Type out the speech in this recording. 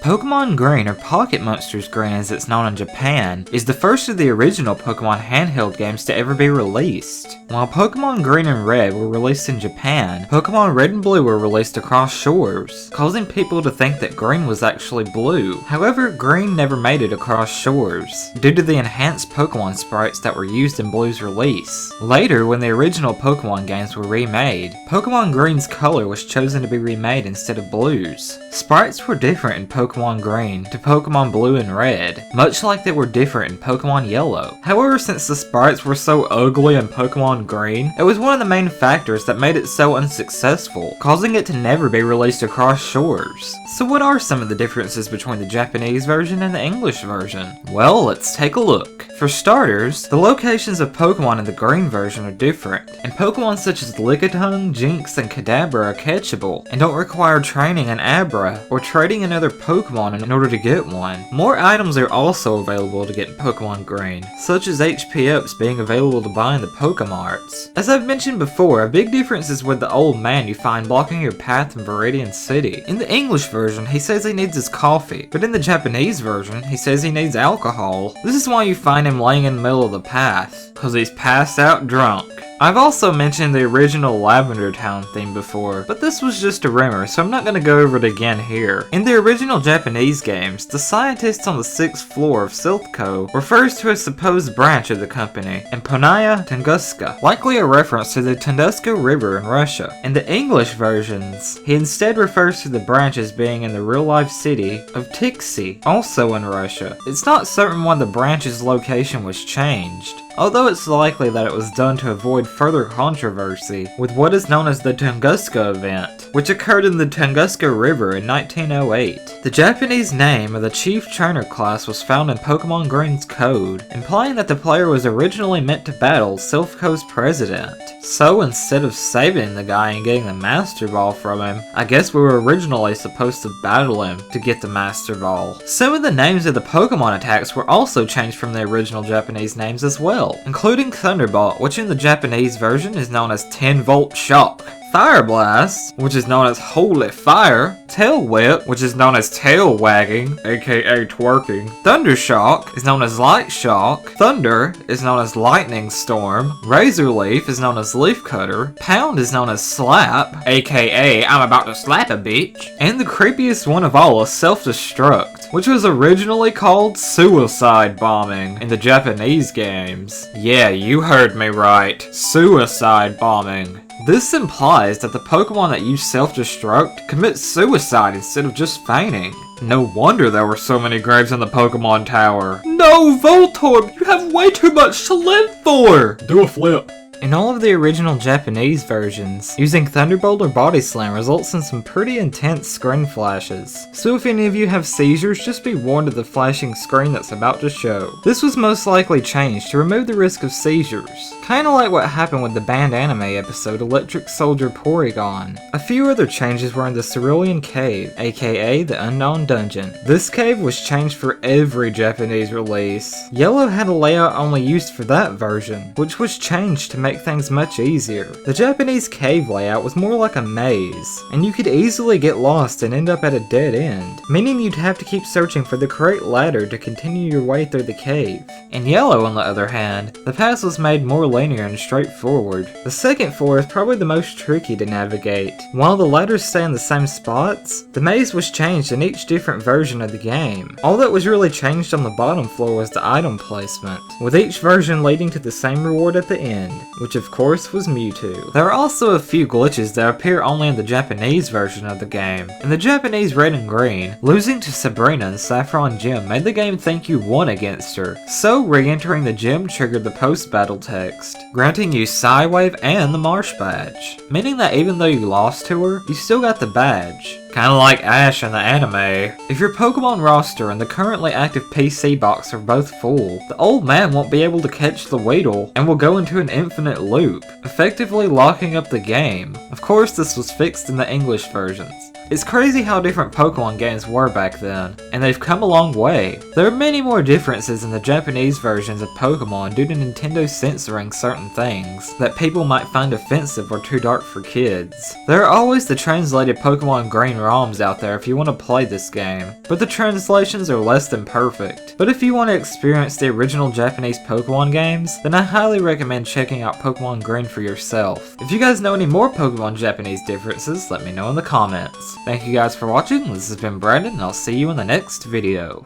Pokemon Green, or Pocket Monsters Green as it's known in Japan, is the first of the original Pokemon handheld games to ever be released. While Pokemon Green and Red were released in Japan, Pokemon Red and Blue were released across shores, causing people to think that Green was actually blue. However, Green never made it across shores, due to the enhanced Pokemon sprites that were used in Blue's release. Later, when the original Pokemon games were remade, Pokemon Green's color was chosen to be remade instead of Blue's. Sprites were different in Pokemon Green to Pokemon Blue and Red, much like they were different in Pokemon Yellow. However, since the sprites were so ugly in Pokemon Green, it was one of the main factors that made it so unsuccessful, causing it to never be released across shores. So what are some of the differences between the Japanese version and the English version? Well, let's take a look. For starters, the locations of Pokemon in the Green version are different, and Pokemon such as Lickitung, Jinx, and Kadabra are catchable, and don't require training an Abra or trading another Pokemon in order to get one. More items are also available to get in Pokemon Green, such as HP ups being available to buy in the Pokemarts. As I've mentioned before, a big difference is with the old man you find blocking your path in Viridian City. In the English version, he says he needs his coffee, but in the Japanese version, he says he needs alcohol. This is why you find him laying in the middle of the path, cause he's passed out drunk. I've also mentioned the original Lavender Town theme before, but this was just a rumor, so I'm not going to go over it again here. In the original Japanese games, the scientist on the 6th floor of Silph refers to a supposed branch of the company, in Ponaya Tunguska, likely a reference to the Tunguska River in Russia. In the English versions, he instead refers to the branch as being in the real-life city of Tixi, also in Russia. It's not certain why the branch's location was changed, although it's likely that it was done to avoid further controversy with what is known as the Tunguska event, which occurred in the Tunguska River in 1908. The Japanese name of the chief trainer class was found in Pokemon Green's code, implying that the player was originally meant to battle Silphco's president. So instead of saving the guy and getting the Master Ball from him, I guess we were originally supposed to battle him to get the Master Ball. Some of the names of the Pokemon attacks were also changed from the original Japanese names as well, including Thunderbolt, which in the Japanese version is known as 10-volt shock, Fire Blast, which is known as Holy Fire, Tail Whip, which is known as Tail Wagging, aka Twerking, Thunder Shock is known as Light Shock, Thunder is known as Lightning Storm, Razor Leaf is known as Leaf Cutter, Pound is known as Slap, aka I'm about to slap a bitch, and the creepiest one of all is Self-Destruct, which was originally called Suicide Bombing in the Japanese games. Yeah, you heard me right. Suicide Bombing. This implies that the Pokemon that use self-destruct commit suicide instead of just fainting. No wonder there were so many graves in the Pokemon Tower. No, Voltorb, you have way too much to live for! Do a flip. In all of the original Japanese versions, using Thunderbolt or Body Slam results in some pretty intense screen flashes. So if any of you have seizures, just be warned of the flashing screen that's about to show. This was most likely changed to remove the risk of seizures, kinda like what happened with the banned anime episode Electric Soldier Porygon. A few other changes were in the Cerulean Cave, aka the Unknown Dungeon. This cave was changed for every Japanese release. Yellow had a layout only used for that version, which was changed to make things much easier. The Japanese cave layout was more like a maze, and you could easily get lost and end up at a dead end, meaning you'd have to keep searching for the correct ladder to continue your way through the cave. In Yellow, on the other hand, the path was made more linear and straightforward. The second floor is probably the most tricky to navigate. While the ladders stay in the same spots, the maze was changed in each different version of the game. All that was really changed on the bottom floor was the item placement, with each version leading to the same reward at the end, which of course was Mewtwo. There are also a few glitches that appear only in the Japanese version of the game. In the Japanese Red and Green, losing to Sabrina in Saffron Gym made the game think you won against her, so re-entering the gym triggered the post-battle text, granting you Psywave and the Marsh Badge, meaning that even though you lost to her, you still got the badge. Kinda like Ash in the anime. If your Pokemon roster and the currently active PC box are both full, the old man won't be able to catch the Weedle and will go into an infinite loop, effectively locking up the game. Of course, this was fixed in the English versions. It's crazy how different Pokemon games were back then, and they've come a long way. There are many more differences in the Japanese versions of Pokemon due to Nintendo censoring certain things that people might find offensive or too dark for kids. There are always the translated Pokemon Green ROMs out there if you want to play this game, but the translations are less than perfect. But if you want to experience the original Japanese Pokemon games, then I highly recommend checking out Pokemon Green for yourself. If you guys know any more Pokemon Japanese differences, let me know in the comments. Thank you guys for watching, this has been Brandon, and I'll see you in the next video.